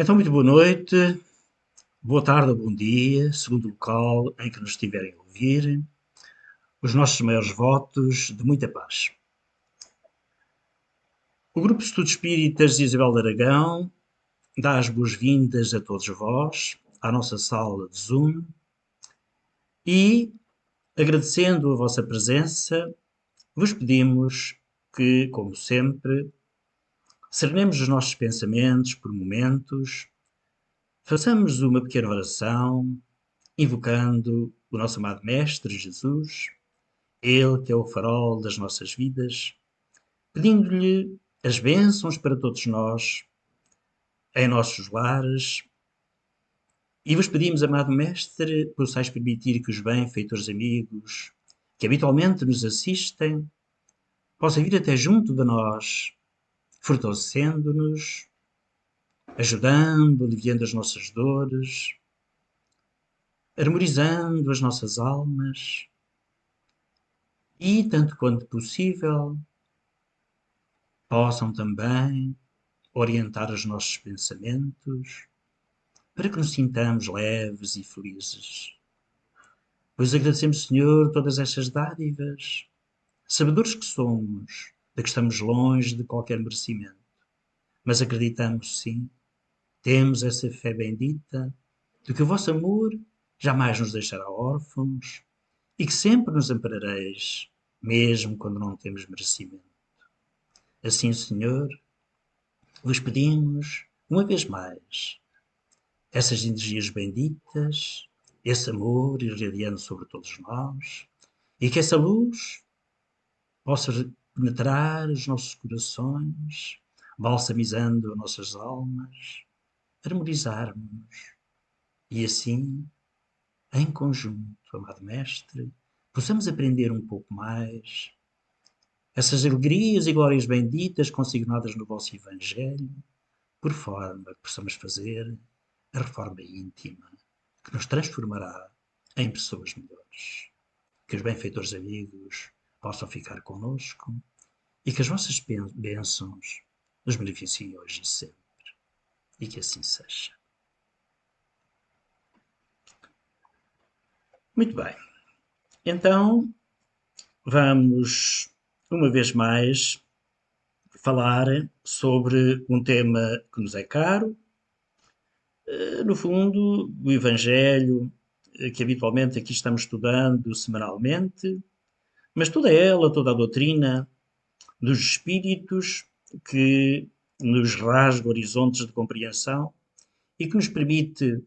Então, muito boa noite, boa tarde ou bom dia, segundo o local em que nos estiverem a ouvir. Os nossos maiores votos de muita paz. O Grupo de Estudos Espíritas de Isabel de Aragão dá as boas-vindas a todos vós, à nossa sala de Zoom, e, agradecendo a vossa presença, vos pedimos que, como sempre, serenemos os nossos pensamentos por momentos, façamos uma pequena oração invocando o nosso amado Mestre Jesus, Ele que é o farol das nossas vidas, pedindo-lhe as bênçãos para todos nós, em nossos lares, e vos pedimos, amado Mestre, possais permitir que os benfeitores amigos que habitualmente nos assistem possam vir até junto de nós, fortalecendo-nos, ajudando, aliviando as nossas dores, harmonizando as nossas almas e, tanto quanto possível, possam também orientar os nossos pensamentos para que nos sintamos leves e felizes. Pois agradecemos, Senhor, todas estas dádivas, sabedores que somos, de que estamos longe de qualquer merecimento. Mas acreditamos, sim, temos essa fé bendita de que o vosso amor jamais nos deixará órfãos e que sempre nos amparareis, mesmo quando não temos merecimento. Assim, Senhor, vos pedimos, uma vez mais, essas energias benditas, esse amor irradiando sobre todos nós, e que essa luz possa penetrar os nossos corações, balsamizando as nossas almas, harmonizarmos, e assim, em conjunto, amado Mestre, possamos aprender um pouco mais essas alegrias e glórias benditas consignadas no vosso Evangelho, por forma que possamos fazer a reforma íntima que nos transformará em pessoas melhores. Que os benfeitores amigos possam ficar conosco e que as vossas bênçãos nos beneficiem hoje e sempre. E que assim seja. Muito bem. Então, vamos, uma vez mais, falar sobre um tema que nos é caro, no fundo, o Evangelho, que habitualmente aqui estamos estudando semanalmente, mas toda ela, toda a doutrina dos espíritos que nos rasga horizontes de compreensão e que nos permite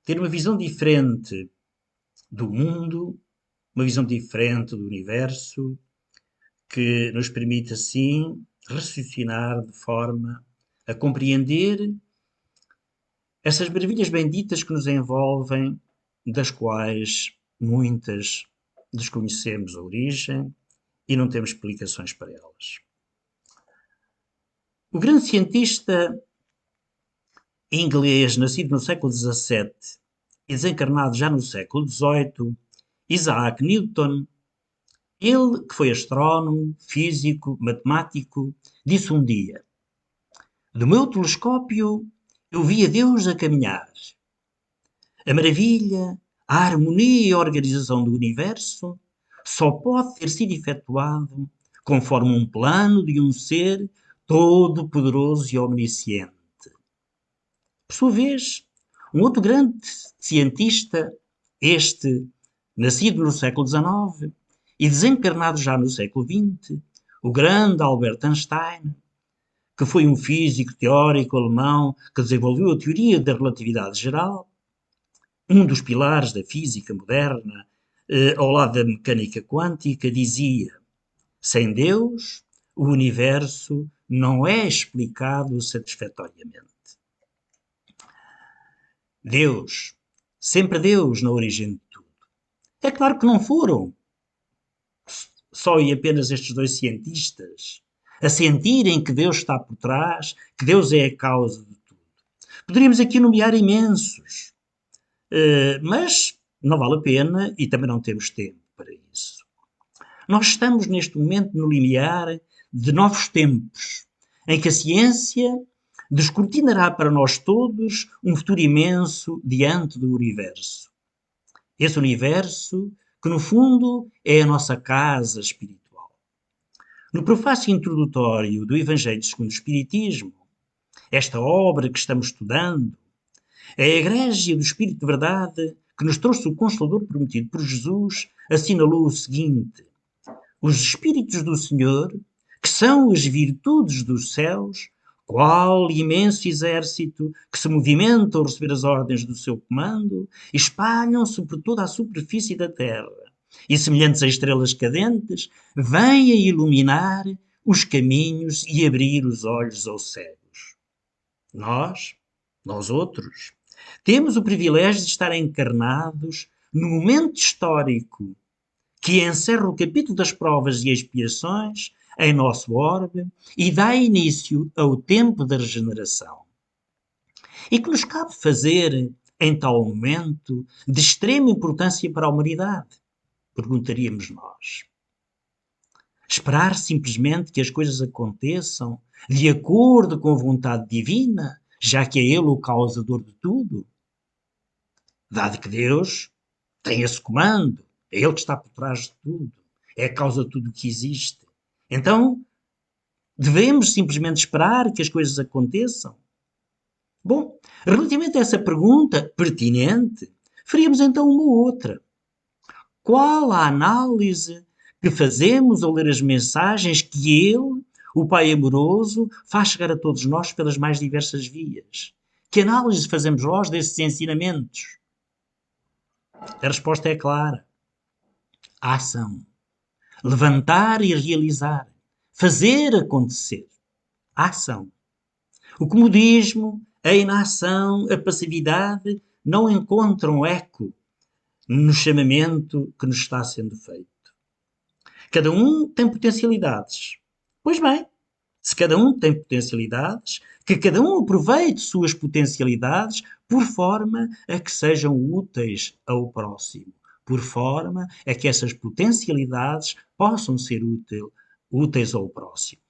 ter uma visão diferente do mundo, uma visão diferente do universo, que nos permite assim raciocinar de forma a compreender essas maravilhas benditas que nos envolvem, das quais muitas desconhecemos a origem e não temos explicações para elas. O grande cientista inglês, nascido no século XVII e desencarnado já no século XVIII, Isaac Newton, ele que foi astrónomo, físico, matemático, disse um dia: "Do meu telescópio eu via Deus a caminhar. A maravilha, a harmonia e a organização do universo só pode ter sido efetuado conforme um plano de um ser todo-poderoso e omnisciente." Por sua vez, um outro grande cientista, este nascido no século XIX e desencarnado já no século XX, o grande Albert Einstein, que foi um físico teórico alemão que desenvolveu a teoria da relatividade geral, um dos pilares da física moderna, ao lado da mecânica quântica, dizia: sem Deus, o universo não é explicado satisfatoriamente. Deus, sempre Deus na origem de tudo. É claro que não foram só e apenas estes dois cientistas a sentirem que Deus está por trás, que Deus é a causa de tudo. Poderíamos aqui nomear imensos, mas não vale a pena e também não temos tempo para isso. Nós estamos neste momento no limiar de novos tempos, em que a ciência descortinará para nós todos um futuro imenso diante do universo. Esse universo que, no fundo, é a nossa casa espiritual. No prefácio introdutório do Evangelho segundo o Espiritismo, esta obra que estamos estudando, a Egrégia do Espírito de Verdade, que nos trouxe o Consolador prometido por Jesus, assinalou o seguinte: os Espíritos do Senhor, que são as virtudes dos céus, qual imenso exército que se movimenta ao receber as ordens do seu comando, espalham-se por toda a superfície da terra e, semelhantes a estrelas cadentes, vêm a iluminar os caminhos e abrir os olhos aos cegos. Nós outros, temos o privilégio de estar encarnados no momento histórico que encerra o capítulo das provas e expiações em nosso orbe e dá início ao tempo da regeneração. E que nos cabe fazer em tal momento de extrema importância para a humanidade? Perguntaríamos nós. Esperar simplesmente que as coisas aconteçam de acordo com a vontade divina, já que é Ele o causador de tudo? Dado que Deus tem esse comando, é Ele que está por trás de tudo, é a causa de tudo o que existe. Então, devemos simplesmente esperar que as coisas aconteçam? Bom, relativamente a essa pergunta pertinente, faríamos então uma outra. Qual a análise que fazemos ao ler as mensagens que Ele, o Pai amoroso, faz chegar a todos nós pelas mais diversas vias? Que análise fazemos nós desses ensinamentos? A resposta é clara. A ação. Levantar e realizar. Fazer acontecer. A ação. O comodismo, a inação, a passividade não encontram eco no chamamento que nos está sendo feito. Cada um tem potencialidades. Pois bem, se cada um tem potencialidades, que cada um aproveite suas potencialidades por forma a que sejam úteis ao próximo, por forma a que essas potencialidades possam ser úteis ao próximo.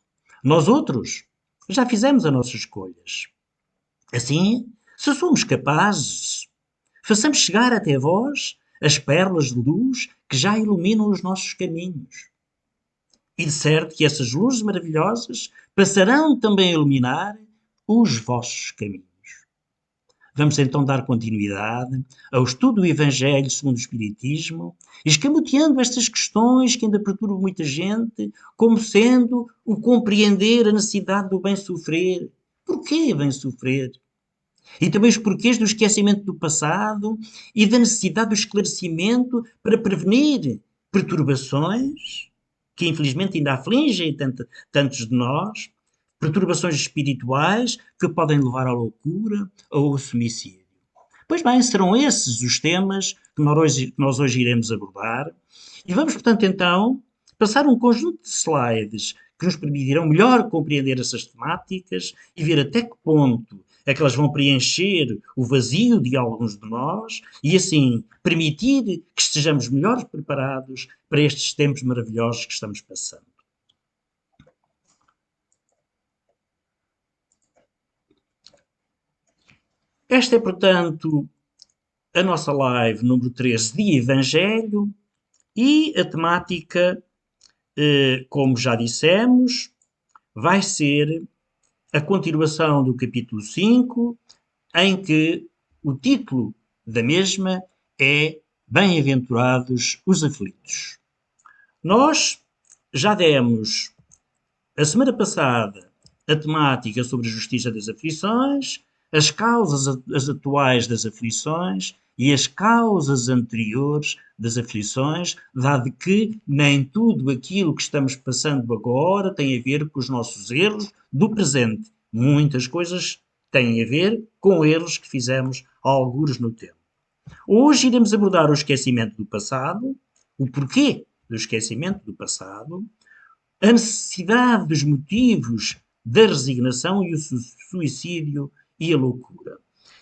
Nós outros já fizemos as nossas escolhas. Assim, se somos capazes, façamos chegar até vós as pérolas de luz que já iluminam os nossos caminhos. E de certo que essas luzes maravilhosas passarão também a iluminar os vossos caminhos. Vamos então dar continuidade ao estudo do Evangelho segundo o Espiritismo, escamoteando estas questões que ainda perturbam muita gente, como sendo o compreender a necessidade do bem sofrer. Porquê bem sofrer? E também os porquês do esquecimento do passado e da necessidade do esclarecimento para prevenir perturbações que infelizmente ainda afligem tantos de nós, perturbações espirituais que podem levar à loucura ou ao suicídio. Pois bem, serão esses os temas que nós hoje iremos abordar e vamos, portanto, então, passar um conjunto de slides que nos permitirão melhor compreender essas temáticas e ver até que ponto é que elas vão preencher o vazio de alguns de nós e, assim, permitir que estejamos melhor preparados para estes tempos maravilhosos que estamos passando. Esta é, portanto, a nossa live número 13 de Evangelho e a temática, como já dissemos, vai ser a continuação do capítulo 5, em que o título da mesma é Bem-aventurados os aflitos. Nós já demos, a semana passada, a temática sobre a justiça das aflições, as causas as atuais das aflições e as causas anteriores das aflições, dado que nem tudo aquilo que estamos passando agora tem a ver com os nossos erros do presente. Muitas coisas têm a ver com erros que fizemos há algures no tempo. Hoje iremos abordar o esquecimento do passado, o porquê do esquecimento do passado, a necessidade dos motivos da resignação e o suicídio e a loucura.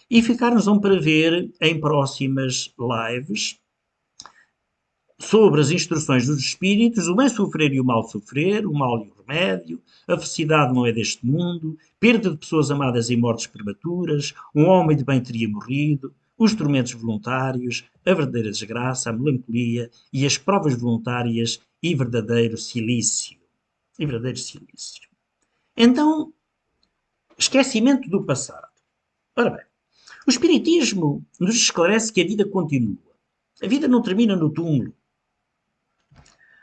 E ficar-nos para ver em próximas lives sobre as instruções dos espíritos, o bem sofrer e o mal sofrer, o mal e o remédio, a felicidade não é deste mundo, perda de pessoas amadas e mortes prematuras, um homem de bem teria morrido, os tormentos voluntários, a verdadeira desgraça, a melancolia e as provas voluntárias e verdadeiro silício. E verdadeiro silício. Então, esquecimento do passado. Ora bem, o Espiritismo nos esclarece que a vida continua. A vida não termina no túmulo.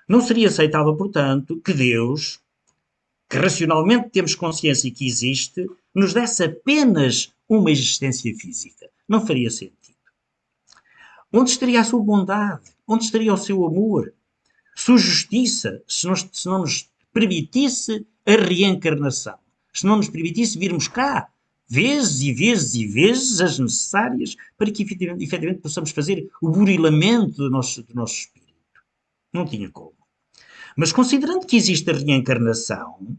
Não seria aceitável, portanto, que Deus, que racionalmente temos consciência que existe, nos desse apenas uma existência física. Não faria sentido. Onde estaria a sua bondade? Onde estaria o seu amor? Sua justiça, se não nos permitisse a reencarnação? Se não nos permitisse virmos cá, vezes e vezes e vezes, as necessárias para que efetivamente possamos fazer o burilamento do nosso espírito? Não tinha como. Mas considerando que existe a reencarnação,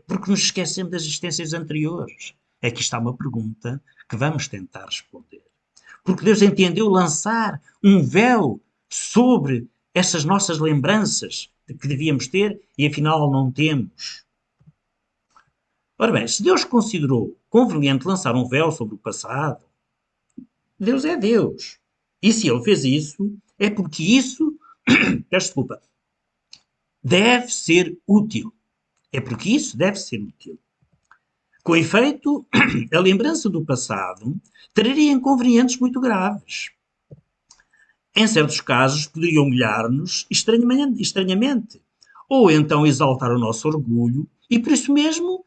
porque nos esquecemos das existências anteriores? Aqui está uma pergunta que vamos tentar responder. Porque Deus entendeu lançar um véu sobre essas nossas lembranças que devíamos ter e afinal não temos. Ora bem, se Deus considerou conveniente lançar um véu sobre o passado, Deus é Deus. E se Ele fez isso, é porque isso, peço desculpa, deve ser útil. É porque isso deve ser útil. Com efeito, a lembrança do passado traria inconvenientes muito graves. Em certos casos, poderia humilhar-nos estranhamente, ou então exaltar o nosso orgulho e, por isso mesmo,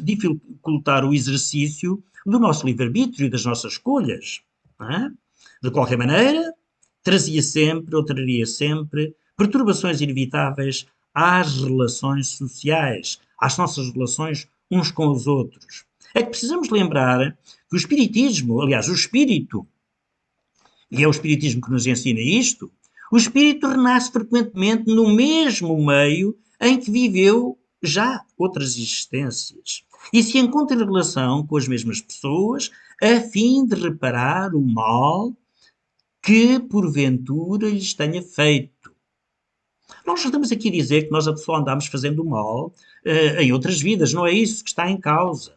dificultar o exercício do nosso livre-arbítrio e das nossas escolhas. Não é? De qualquer maneira, traria sempre perturbações inevitáveis às relações sociais, às nossas relações uns com os outros. É que precisamos lembrar que o espiritismo, aliás, o espírito, e é o espiritismo que nos ensina isto, o espírito renasce frequentemente no mesmo meio em que viveu já outras existências. E se encontra em relação com as mesmas pessoas a fim de reparar o mal que porventura lhes tenha feito. Nós não estamos aqui a dizer que nós só andamos fazendo mal em outras vidas, não é isso que está em causa.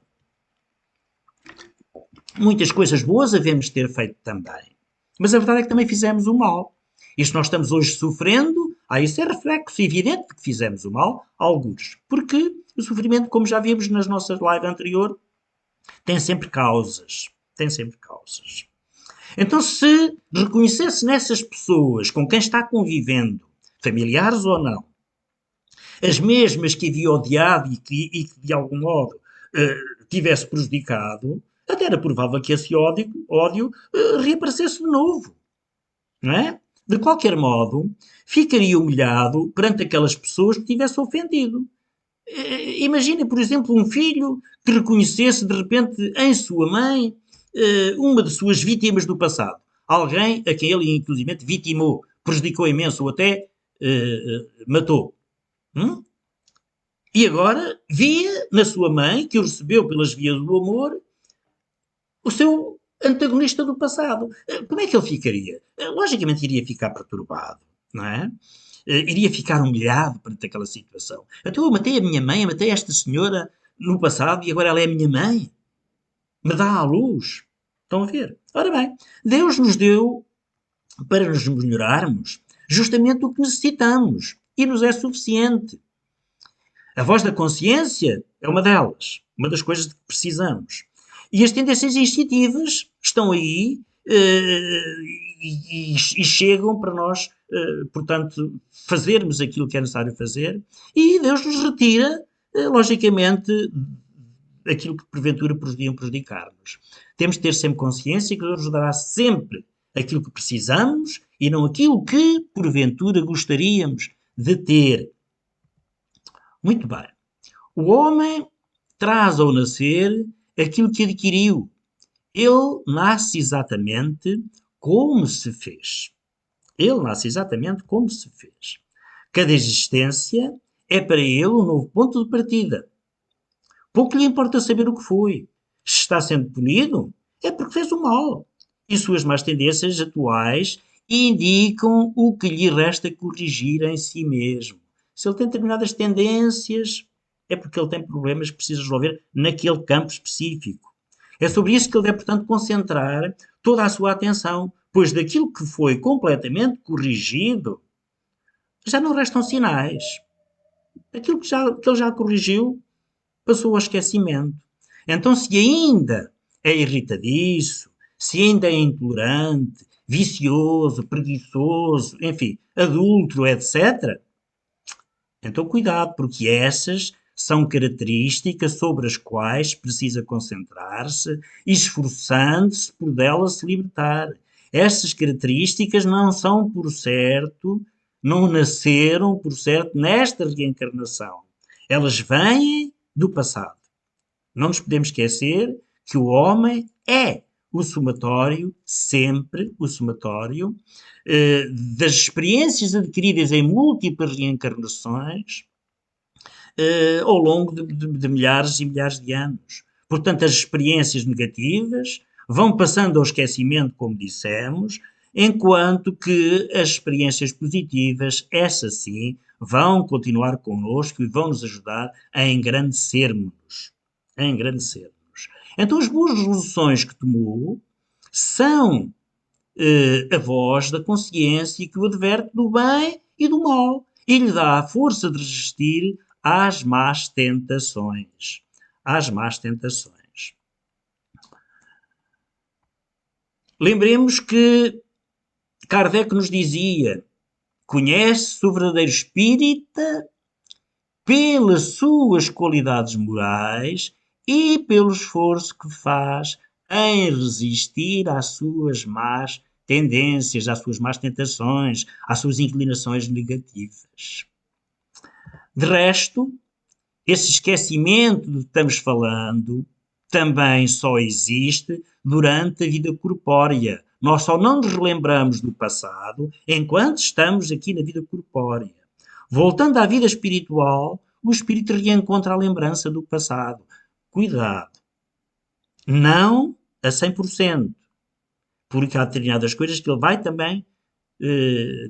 Muitas coisas boas havemos ter feito também. Mas a verdade é que também fizemos o mal. E se nós estamos hoje sofrendo, isso é reflexo evidente de que fizemos o mal, alguns. Porque o sofrimento, como já vimos nas nossas lives anteriores, tem sempre causas. Tem sempre causas. Então, se reconhecesse nessas pessoas com quem está convivendo, familiares ou não, as mesmas que havia odiado e que de algum modo tivesse prejudicado, até era provável que esse ódio reaparecesse de novo. Não é? De qualquer modo, ficaria humilhado perante aquelas pessoas que tivesse ofendido. Imagina, por exemplo, um filho que reconhecesse de repente em sua mãe uma de suas vítimas do passado. Alguém a quem ele, inclusive, vitimou, prejudicou imenso ou até matou. E agora via na sua mãe, que o recebeu pelas vias do amor, o seu antagonista do passado. Como é que ele ficaria? Logicamente iria ficar perturbado, não é? Iria ficar humilhado perante aquela situação. Então eu matei a minha mãe, eu matei esta senhora no passado e agora ela é a minha mãe. Me dá à luz. Estão a ver? Ora bem, Deus nos deu para nos melhorarmos justamente o que necessitamos e nos é suficiente. A voz da consciência é uma delas, uma das coisas de que precisamos. E as tendências instintivas estão aí e chegam para nós, portanto, fazermos aquilo que é necessário fazer e Deus nos retira, logicamente, aquilo que porventura podiam prejudicar-nos. Temos de ter sempre consciência que Deus nos dará sempre aquilo que precisamos e não aquilo que porventura gostaríamos de ter. Muito bem. O homem traz ao nascer aquilo que adquiriu. Ele nasce exatamente como se fez. Ele nasce exatamente como se fez. Cada existência é para ele um novo ponto de partida. Pouco lhe importa saber o que foi. Se está sendo punido, é porque fez o mal. E suas más tendências atuais indicam o que lhe resta corrigir em si mesmo. Se ele tem determinadas tendências, é porque ele tem problemas que precisa resolver naquele campo específico. É sobre isso que ele deve, portanto, concentrar toda a sua atenção, pois daquilo que foi completamente corrigido, já não restam sinais. Aquilo que ele já corrigiu passou ao esquecimento. Então, se ainda é irritadiço, se ainda é intolerante, vicioso, preguiçoso, enfim, adúltero, etc., então cuidado, porque essas são características sobre as quais precisa concentrar-se, esforçando-se por delas se libertar. Estas características não são por certo, não nasceram por certo nesta reencarnação. Elas vêm do passado. Não nos podemos esquecer que o homem é o somatório, sempre o somatório, das experiências adquiridas em múltiplas reencarnações ao longo de milhares e milhares de anos. Portanto, as experiências negativas vão passando ao esquecimento, como dissemos, enquanto que as experiências positivas, essas sim, vão continuar connosco e vão nos ajudar a engrandecermos. A engrandecermos. Então, as boas resoluções que tomou são a voz da consciência que o adverte do bem e do mal e lhe dá a força de resistir às más tentações. Às más tentações. Lembremos que Kardec nos dizia: conhece o verdadeiro espírita pelas suas qualidades morais e pelo esforço que faz em resistir às suas más tendências, às suas más tentações, às suas inclinações negativas. De resto, esse esquecimento de que estamos falando também só existe durante a vida corpórea. Nós só não nos relembramos do passado enquanto estamos aqui na vida corpórea. Voltando à vida espiritual, o espírito reencontra a lembrança do passado. Cuidado. Não a 100%, porque há determinadas coisas que ele vai também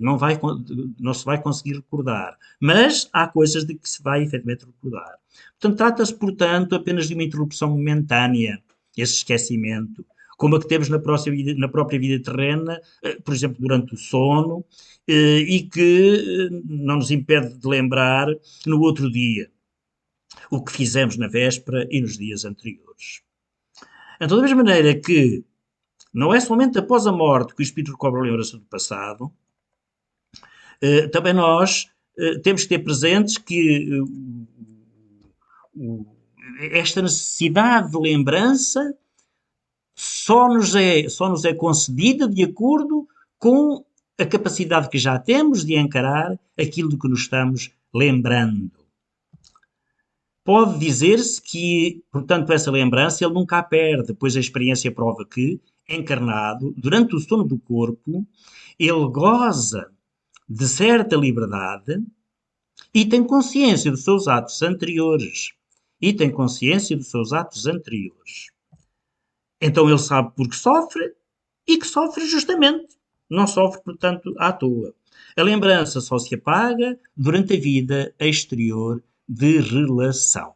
não se vai conseguir recordar. Mas há coisas de que se vai efetivamente recordar. Portanto, trata-se, portanto, apenas de uma interrupção momentânea, esse esquecimento, como a que temos na própria vida terrena, por exemplo, durante o sono, e que não nos impede de lembrar no outro dia o que fizemos na véspera e nos dias anteriores. Então, da mesma maneira que não é somente após a morte que o espírito recobra a lembrança do passado, também nós temos que ter presentes que esta necessidade de lembrança só nos é concedida de acordo com a capacidade que já temos de encarar aquilo de que nos estamos lembrando. Pode dizer-se que, portanto, essa lembrança ele nunca a perde, pois a experiência prova que, encarnado, durante o sono do corpo, ele goza de certa liberdade e tem consciência dos seus atos anteriores. Então ele sabe porque sofre e que sofre justamente. Não sofre, portanto, à toa. A lembrança só se apaga durante a vida exterior de relação.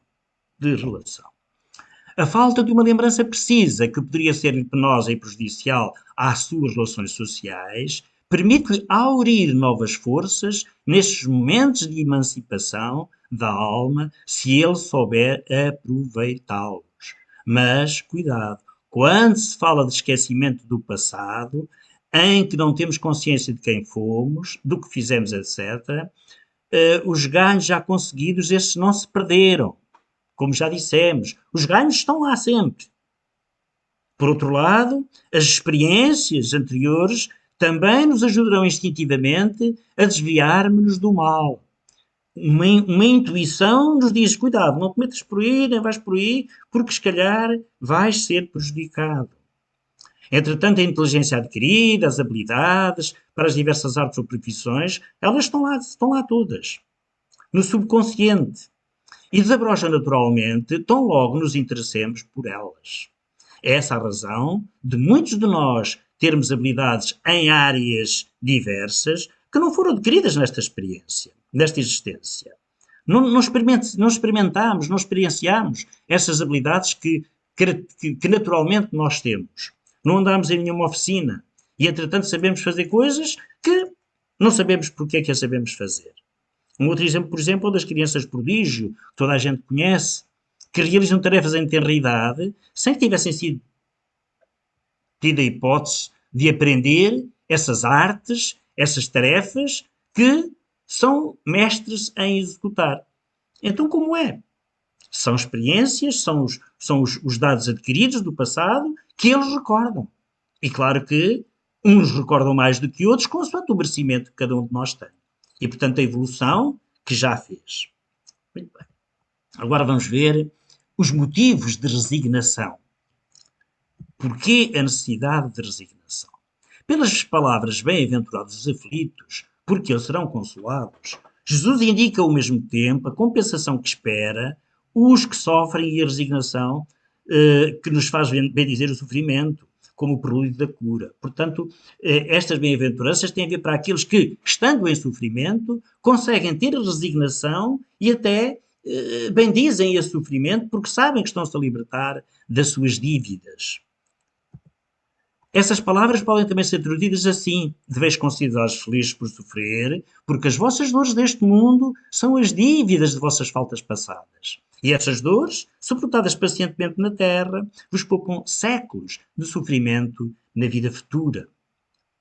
A falta de uma lembrança precisa, que poderia ser penosa e prejudicial às suas relações sociais, permite-lhe aurir novas forças nestes momentos de emancipação da alma, se ele souber aproveitá-los. Mas, cuidado, quando se fala de esquecimento do passado, em que não temos consciência de quem fomos, do que fizemos, etc., os ganhos já conseguidos, esses não se perderam. Como já dissemos, os ganhos estão lá sempre. Por outro lado, as experiências anteriores também nos ajudarão instintivamente a desviar-nos do mal. Uma intuição nos diz: cuidado, não te metas por aí, nem vais por aí, porque se calhar vais ser prejudicado. Entretanto, a inteligência adquirida, as habilidades para as diversas artes ou profissões, elas estão lá todas, no subconsciente, e desabrocham naturalmente tão logo nos interessemos por elas. É essa a razão de muitos de nós termos habilidades em áreas diversas que não foram adquiridas nesta experiência, nesta existência. Não experimentamos, não experienciamos essas habilidades que naturalmente nós temos. Não andamos em nenhuma oficina e, entretanto, sabemos fazer coisas que não sabemos porque é que as sabemos fazer. Um outro exemplo, por exemplo, é o das crianças prodígio, que toda a gente conhece, que realizam tarefas em tenra idade sem que tivessem sido tido a hipótese de aprender essas artes, essas tarefas que são mestres em executar. Então, como é? São experiências, são os dados adquiridos do passado que eles recordam. E claro que uns recordam mais do que outros, consoante o merecimento que cada um de nós tem. E, portanto, a evolução que já fez. Muito bem. Agora vamos ver os motivos de resignação. Porquê a necessidade de resignação? Pelas palavras bem-aventurados os aflitos, porque eles serão consolados, Jesus indica ao mesmo tempo a compensação que espera os que sofrem e a resignação que nos faz bem dizer o sofrimento, como o prelúdio da cura. Portanto, estas bem-aventuranças têm a ver para aqueles que, estando em sofrimento, conseguem ter a resignação e até bendizem esse sofrimento porque sabem que estão-se a libertar das suas dívidas. Essas palavras podem também ser traduzidas assim: deveis considerar-vos felizes por sofrer, porque as vossas dores deste mundo são as dívidas de vossas faltas passadas. E essas dores, suportadas pacientemente na terra, vos poupam séculos de sofrimento na vida futura.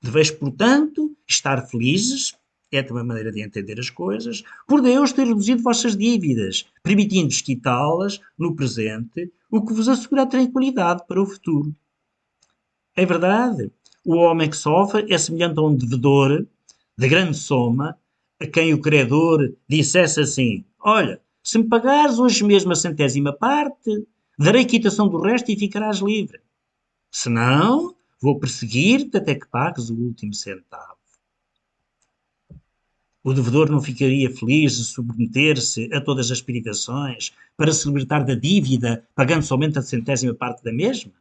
Deveis, portanto, estar felizes, é também uma maneira de entender as coisas, por Deus ter reduzido vossas dívidas, permitindo-vos quitá-las no presente, o que vos assegura a tranquilidade para o futuro. É verdade, o homem que sofre é semelhante a um devedor de grande soma, a quem o credor dissesse assim: olha, se me pagares hoje mesmo a centésima parte, darei quitação do resto e ficarás livre. Se não, vou perseguir-te até que pagues o último centavo. O devedor não ficaria feliz de submeter-se a todas as privações para se libertar da dívida, pagando somente a centésima parte da mesma?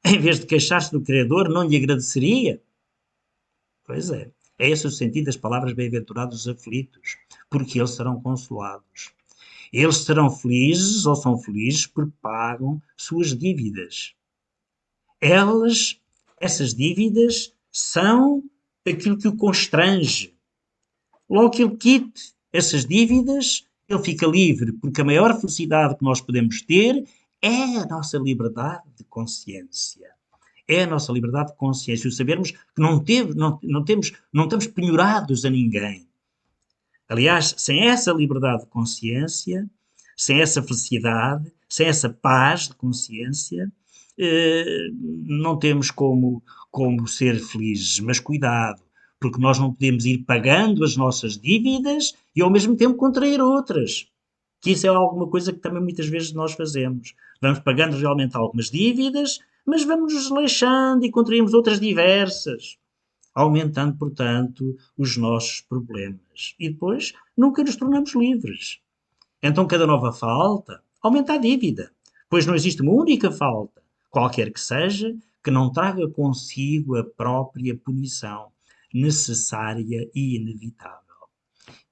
Em vez de queixar-se do credor, não lhe agradeceria? Pois é. É esse o sentido das palavras bem-aventurados os aflitos, porque eles serão consolados. Eles serão felizes ou são felizes porque pagam suas dívidas. Essas dívidas, são aquilo que o constrange. Logo que ele quite essas dívidas, ele fica livre, porque a maior felicidade que nós podemos ter é a nossa liberdade de consciência. É a nossa liberdade de consciência, o sabermos que não estamos penhorados a ninguém. Aliás, sem essa liberdade de consciência, sem essa felicidade, sem essa paz de consciência, não temos como ser felizes. Mas cuidado, porque nós não podemos ir pagando as nossas dívidas e ao mesmo tempo contrair outras. Que isso é alguma coisa que também muitas vezes nós fazemos. Vamos pagando realmente algumas dívidas, mas vamos nos desleixando e contraímos outras diversas, aumentando, portanto, os nossos problemas. E depois nunca nos tornamos livres. Então, cada nova falta aumenta a dívida, pois não existe uma única falta, qualquer que seja, que não traga consigo a própria punição, necessária e inevitável.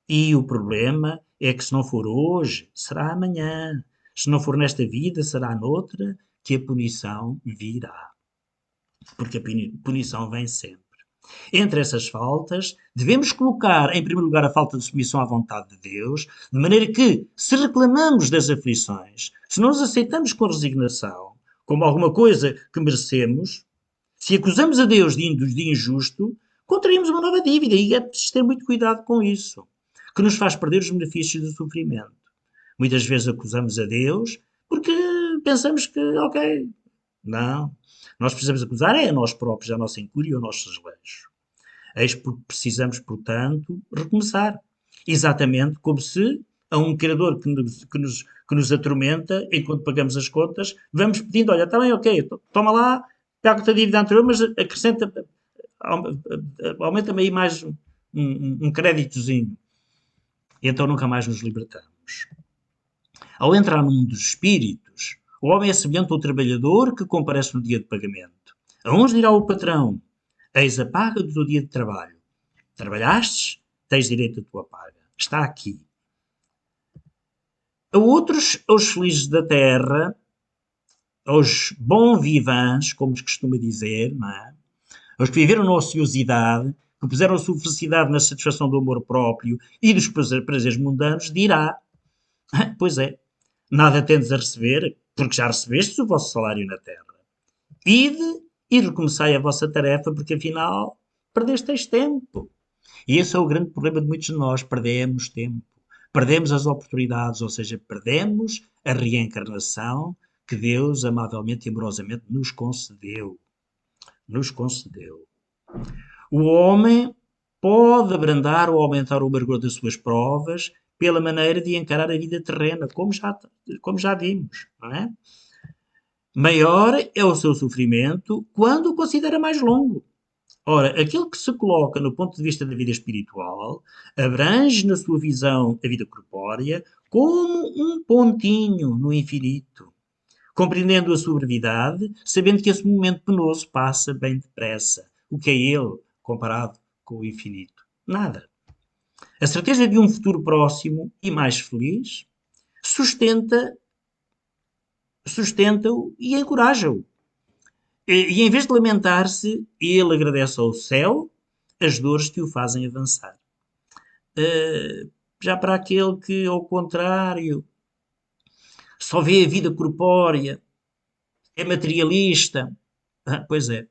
E o problema é que se não for hoje, será amanhã. Se não for nesta vida, será noutra que a punição virá. Porque a punição vem sempre. Entre essas faltas, devemos colocar, em primeiro lugar, a falta de submissão à vontade de Deus, de maneira que, se reclamamos das aflições, se não as aceitamos com resignação, como alguma coisa que merecemos, se acusamos a Deus de injusto, contraímos uma nova dívida e é preciso ter muito cuidado com isso, que nos faz perder os benefícios do sofrimento. Muitas vezes acusamos a Deus porque pensamos que, ok, não. Nós precisamos acusar a nós próprios, a nossa incúria e o nosso desleixo. Eis porque precisamos, portanto, recomeçar. Exatamente como se a um credor que nos atormenta, enquanto pagamos as contas, vamos pedindo, olha, está bem, ok, toma lá, paga-te a dívida anterior, mas acrescenta, aumenta-me aí mais um créditozinho. E então nunca mais nos libertamos. Ao entrar no mundo dos espíritos, o homem é semelhante ao trabalhador que comparece no dia de pagamento. A uns dirá o patrão: eis a paga do teu dia de trabalho. Trabalhastes, tens direito à tua paga. Está aqui. A outros, aos felizes da terra, aos bons vivants, como se costuma dizer, não é? Aos que viveram na ociosidade, que puseram a sua felicidade na satisfação do amor próprio e dos prazeres mundanos, dirá: pois é, nada tendes a receber, porque já recebestes o vosso salário na terra. Ide e recomeçai a vossa tarefa, porque afinal perdesteis tempo. E esse é o grande problema de muitos de nós: perdemos tempo. Perdemos as oportunidades, ou seja, perdemos a reencarnação que Deus amavelmente e amorosamente nos concedeu. Nos concedeu. O homem pode abrandar ou aumentar o amargor das suas provas pela maneira de encarar a vida terrena, como já vimos, não é? Maior é o seu sofrimento quando o considera mais longo. Ora, aquele que se coloca no ponto de vista da vida espiritual abrange na sua visão a vida corpórea como um pontinho no infinito, compreendendo a sua brevidade, sabendo que esse momento penoso passa bem depressa. O que é ele comparado com o infinito? Nada. A certeza de um futuro próximo e mais feliz sustenta-o e encoraja-o. E em vez de lamentar-se, ele agradece ao céu as dores que o fazem avançar. Já para aquele que, ao contrário, só vê a vida corpórea, é materialista, pois é,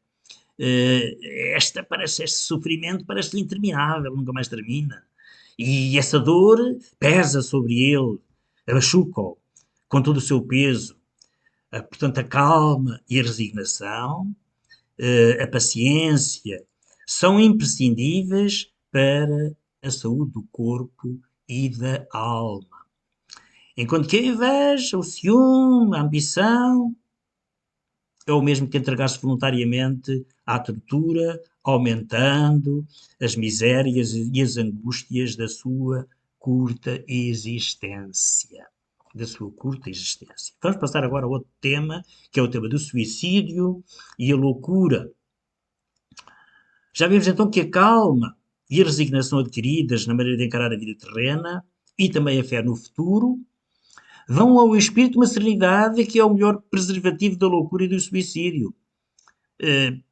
este sofrimento parece-lhe interminável, nunca mais termina. E essa dor pesa sobre ele, machuca-o com todo o seu peso. Portanto, a calma e a resignação, a paciência, são imprescindíveis para a saúde do corpo e da alma. Enquanto que a inveja, o ciúme, a ambição, é o mesmo que entregar-se voluntariamente à tortura, aumentando as misérias e as angústias da sua curta existência. Vamos passar agora a outro tema, que é o tema do suicídio e a loucura. Já vimos então que a calma e a resignação adquiridas na maneira de encarar a vida terrena e também a fé no futuro dão ao espírito uma serenidade que é o melhor preservativo da loucura e do suicídio.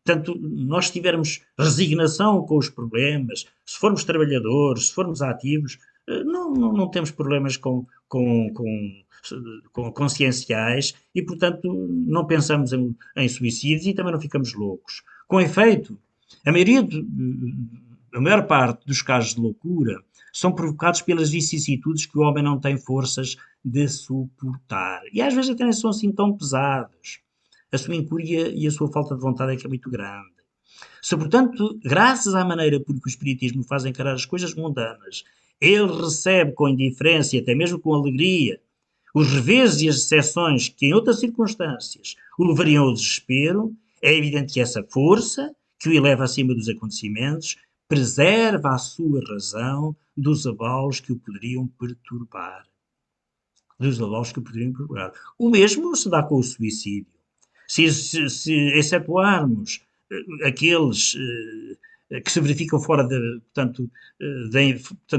Portanto, nós tivermos resignação com os problemas, se formos trabalhadores, se formos ativos, não temos problemas conscienciais e, portanto, não pensamos em suicídios e também não ficamos loucos. Com efeito, a maior parte dos casos de loucura são provocados pelas vicissitudes que o homem não tem forças de suportar. E às vezes até nem são assim tão pesados. A sua incúria e a sua falta de vontade é que é muito grande. Se, portanto, graças à maneira por que o Espiritismo faz encarar as coisas mundanas, ele recebe com indiferença e até mesmo com alegria os reveses e as decepções que em outras circunstâncias o levariam ao desespero, é evidente que essa força, que o eleva acima dos acontecimentos, preserva a sua razão dos abalos que o poderiam perturbar. O mesmo se dá com o suicídio. Se excetuarmos aqueles que se verificam fora, portanto,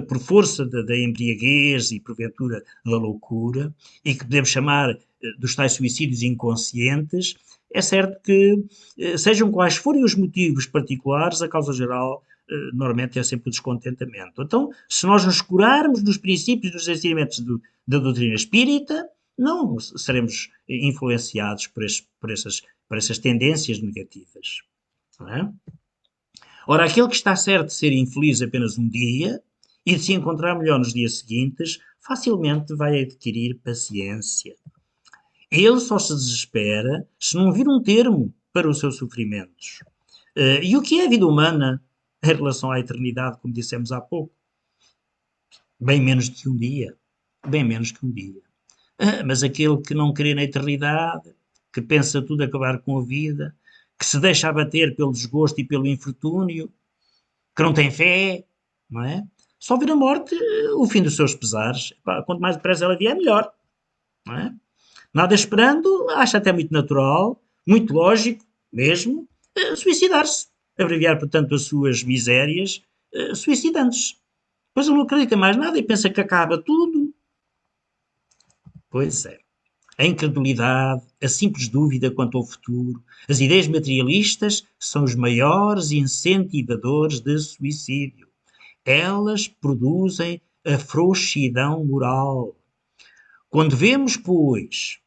por força da embriaguez e, porventura, da loucura, e que podemos chamar dos tais suicídios inconscientes, é certo que, sejam quais forem os motivos particulares, a causa geral normalmente é sempre o descontentamento. Então, se nós nos curarmos dos princípios dos ensinamentos da doutrina espírita, não seremos influenciados por essas tendências negativas. Não é? Ora, aquele que está certo de ser infeliz apenas um dia e de se encontrar melhor nos dias seguintes, facilmente vai adquirir paciência. Ele só se desespera se não vir um termo para os seus sofrimentos. E o que é a vida humana em relação à eternidade, como dissemos há pouco? Bem menos que um dia. Bem menos que um dia. Mas aquele que não crê na eternidade, que pensa tudo acabar com a vida, que se deixa abater pelo desgosto e pelo infortúnio, que não tem fé, não é? Só vir a morte o fim dos seus pesares. Quanto mais depressa ela vier, melhor. Não é? Nada esperando, acha até muito natural, muito lógico mesmo, suicidar-se. Abreviar, portanto, as suas misérias, suicidando-se. Depois ele não acredita em mais nada e pensa que acaba tudo. Pois é. A incredulidade, a simples dúvida quanto ao futuro, as ideias materialistas são os maiores incentivadores de suicídio. Elas produzem a frouxidão moral. Quando vemos, pois,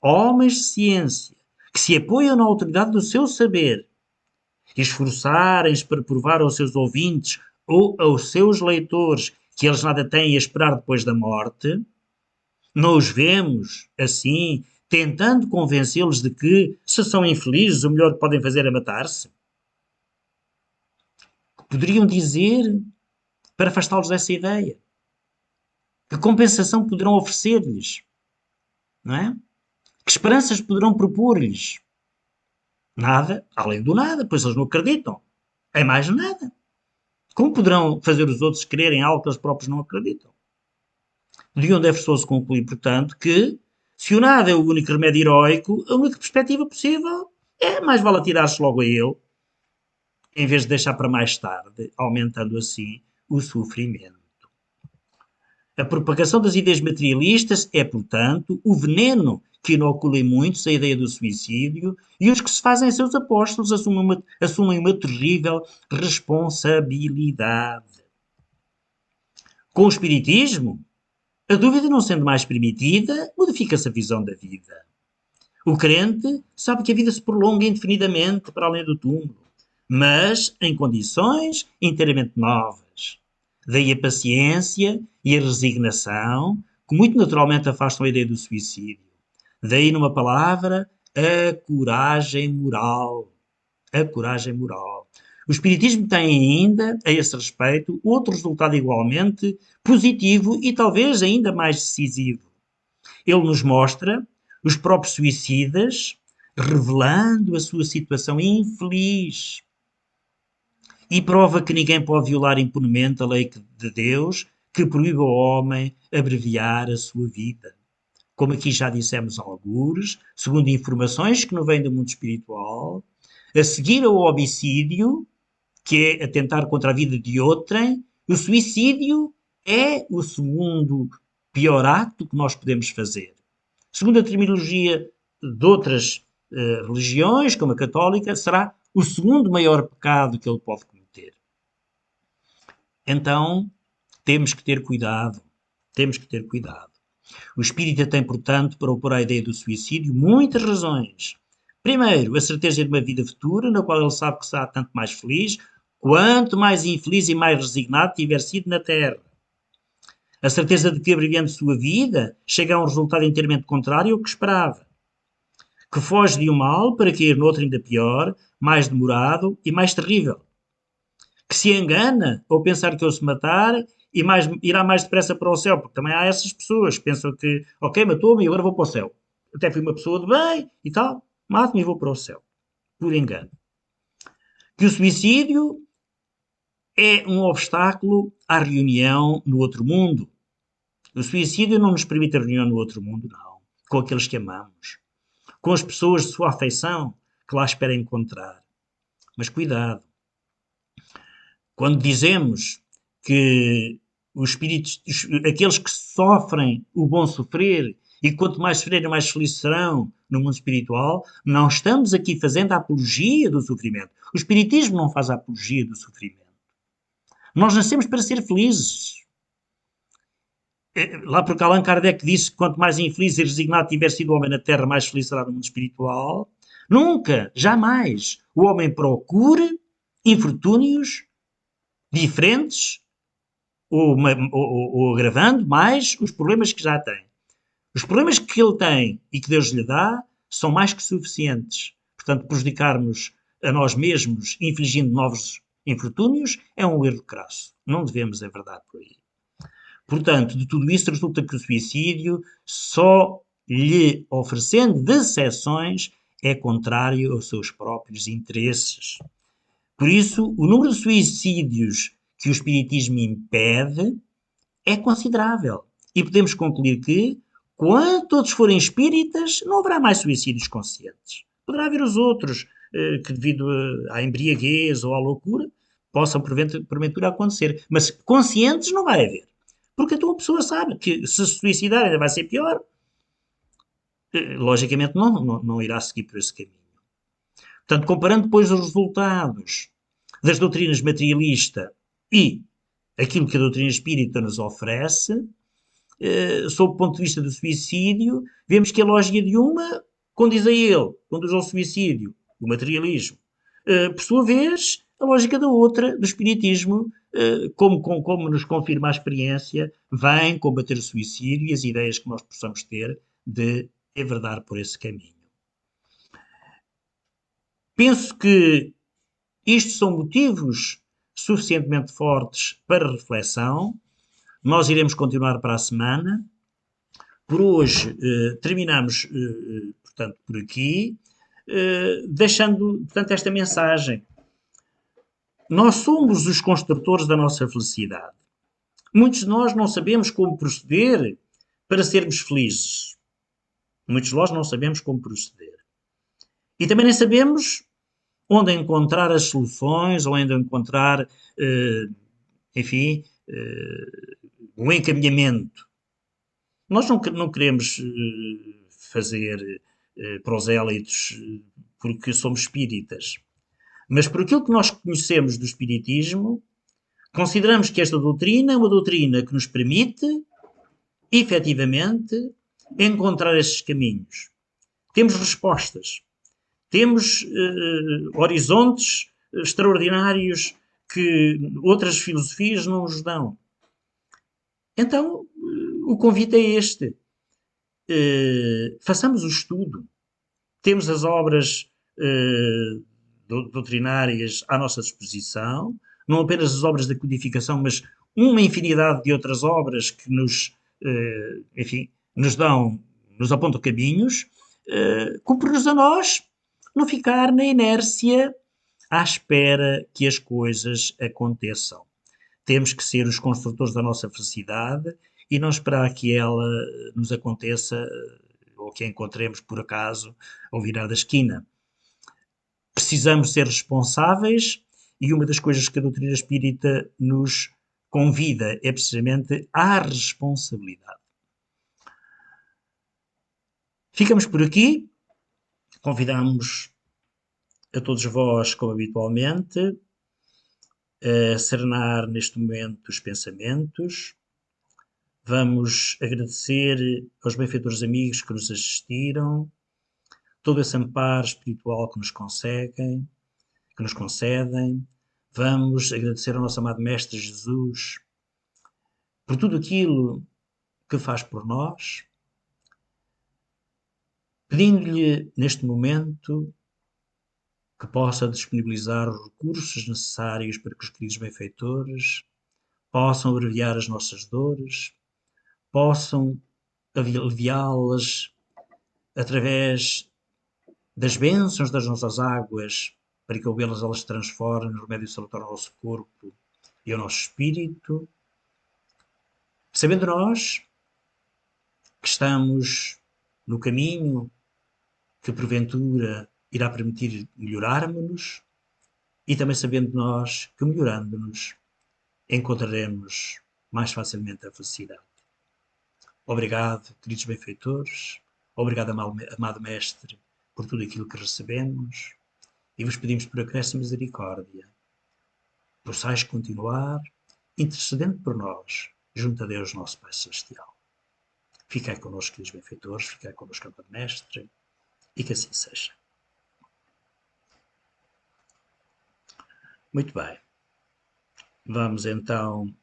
homens de ciência que se apoiam na autoridade do seu saber e esforçarem-se para provar aos seus ouvintes ou aos seus leitores que eles nada têm a esperar depois da morte, não os vemos, assim, tentando convencê-los de que, se são infelizes, o melhor que podem fazer é matar-se? Poderiam dizer para afastá-los dessa ideia? Que compensação poderão oferecer-lhes? Não é? Que esperanças poderão propor-lhes? Nada, além do nada, pois eles não acreditam. É mais nada. Como poderão fazer os outros crerem algo que eles próprios não acreditam? De onde é forçoso concluir, portanto, que se o nada é o único remédio heroico, a única perspectiva possível é mais vale atirar-se logo a ele, em vez de deixar para mais tarde, aumentando assim o sofrimento. A propagação das ideias materialistas é, portanto, o veneno que inocula em muitos a ideia do suicídio e os que se fazem seus apóstolos assumem uma terrível responsabilidade. Com o espiritismo, a dúvida não sendo mais permitida, modifica-se a visão da vida. O crente sabe que a vida se prolonga indefinidamente para além do túmulo, mas em condições inteiramente novas. Daí a paciência e a resignação, que muito naturalmente afastam a ideia do suicídio. Daí, numa palavra, a coragem moral. A coragem moral. O Espiritismo tem ainda, a esse respeito, outro resultado igualmente positivo e talvez ainda mais decisivo. Ele nos mostra os próprios suicidas revelando a sua situação infeliz e prova que ninguém pode violar impunemente a lei de Deus que proíbe ao homem abreviar a sua vida. Como aqui já dissemos algures, segundo informações que não vêm do mundo espiritual, a seguir ao homicídio, que é atentar contra a vida de outrem, o suicídio é o segundo pior ato que nós podemos fazer. Segundo a terminologia de outras religiões, como a católica, será o segundo maior pecado que ele pode cometer. Então, temos que ter cuidado. Temos que ter cuidado. O espírita tem, portanto, para opor à ideia do suicídio, muitas razões. Primeiro, a certeza de uma vida futura, na qual ele sabe que será tanto mais feliz, quanto mais infeliz e mais resignado tiver sido na Terra. A certeza de que, abreviando sua vida, chega a um resultado inteiramente contrário ao que esperava. Que foge de um mal para cair noutro ainda pior, mais demorado e mais terrível. Que se engana ao pensar que ao se matar irá mais depressa para o céu, porque também há essas pessoas que pensam que, ok, matou-me e agora vou para o céu. Até fui uma pessoa de bem e tal, mato-me e vou para o céu. Por engano. Que o suicídio é um obstáculo à reunião no outro mundo. O suicídio não nos permite a reunião no outro mundo, não. Com aqueles que amamos. Com as pessoas de sua afeição que lá espera encontrar. Mas cuidado. Quando dizemos que os espíritos, aqueles que sofrem o bom sofrer e quanto mais sofrerem, mais felizes serão no mundo espiritual, não estamos aqui fazendo a apologia do sofrimento. O espiritismo não faz a apologia do sofrimento. Nós nascemos para ser felizes. Lá porque Allan Kardec disse que quanto mais infeliz e resignado tiver sido o homem na Terra, mais feliz será no mundo espiritual. Nunca, jamais, o homem procure infortúnios diferentes ou agravando mais os problemas que já tem. Os problemas que ele tem e que Deus lhe dá são mais que suficientes. Portanto, prejudicar-nos a nós mesmos infligindo novos infortúnios é um erro crasso. Não devemos, é verdade, por aí. Portanto, de tudo isso resulta que o suicídio, só lhe oferecendo decepções, é contrário aos seus próprios interesses. Por isso, o número de suicídios que o espiritismo impede é considerável. E podemos concluir que, quando todos forem espíritas, não haverá mais suicídios conscientes. Poderá haver os outros, que devido à embriaguez ou à loucura possam porventura acontecer. Mas conscientes não vai haver. Porque então a pessoa sabe que se suicidar ainda vai ser pior, logicamente não irá seguir por esse caminho. Portanto, comparando depois os resultados das doutrinas materialista e aquilo que a doutrina espírita nos oferece, sob o ponto de vista do suicídio, vemos que a lógica de uma condiz a ele, conduz ao suicídio, o materialismo. Por sua vez, a lógica da outra, do espiritismo, como nos confirma a experiência, vem combater o suicídio e as ideias que nós possamos ter de enverdar por esse caminho. Penso que isto são motivos suficientemente fortes para reflexão. Nós iremos continuar para a semana. Por hoje terminamos, portanto, por aqui, deixando, portanto, esta mensagem. Nós somos os construtores da nossa felicidade. Muitos de nós não sabemos como proceder para sermos felizes. Muitos de nós não sabemos como proceder. E também nem sabemos onde encontrar as soluções, ou onde encontrar, enfim, um encaminhamento. Nós não queremos fazer prosélitos porque somos espíritas, mas por aquilo que nós conhecemos do espiritismo, consideramos que esta doutrina é uma doutrina que nos permite, efetivamente, encontrar estes caminhos. Temos respostas, temos horizontes extraordinários que outras filosofias não nos dão. Então, o convite é este. Façamos o estudo. Temos as obras doutrinárias à nossa disposição, não apenas as obras da codificação, mas uma infinidade de outras obras que enfim, nos apontam caminhos. Cumpre-nos a nós não ficar na inércia à espera que as coisas aconteçam. Temos que ser os construtores da nossa felicidade e não esperar que ela nos aconteça ou que a encontremos por acaso ao virar da esquina. Precisamos ser responsáveis e uma das coisas que a doutrina espírita nos convida é precisamente à responsabilidade. Ficamos por aqui. Convidamos a todos vós, como habitualmente, a serenar neste momento os pensamentos. Vamos agradecer aos benfeitores amigos que nos assistiram, todo esse amparo espiritual que nos concedem. Vamos agradecer ao nosso amado Mestre Jesus por tudo aquilo que faz por nós, pedindo-lhe neste momento que possa disponibilizar os recursos necessários para que os queridos benfeitores possam abreviar as nossas dores, possam aliviá-las através das bênçãos das nossas águas, para que ao vê-las elas se transformem no remédio salutar ao nosso corpo e ao nosso espírito, sabendo nós que estamos no caminho que porventura irá permitir melhorarmos-nos e também sabendo nós que melhorando-nos encontraremos mais facilmente a felicidade. Obrigado, queridos benfeitores, obrigado, amado Mestre, por tudo aquilo que recebemos e vos pedimos por acréscimo misericórdia. Possais continuar intercedendo por nós, junto a Deus, nosso Pai Celestial. Ficai connosco, queridos benfeitores, ficai connosco, amado Mestre, e que assim seja. Muito bem. Vamos então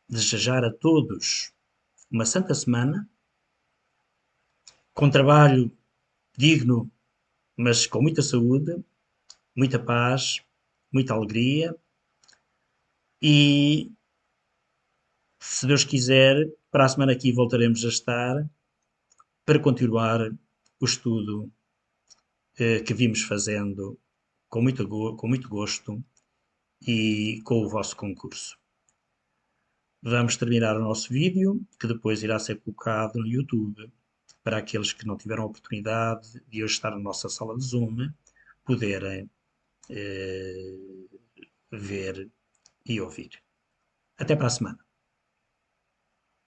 desejar a todos uma santa semana, com trabalho digno, mas com muita saúde, muita paz, muita alegria e, se Deus quiser, para a semana aqui voltaremos a estar para continuar o estudo que vimos fazendo com muito gosto e com o vosso concurso. Vamos terminar o nosso vídeo, que depois irá ser colocado no YouTube para aqueles que não tiveram a oportunidade de hoje estar na nossa sala de Zoom, poderem ver e ouvir. Até para a semana.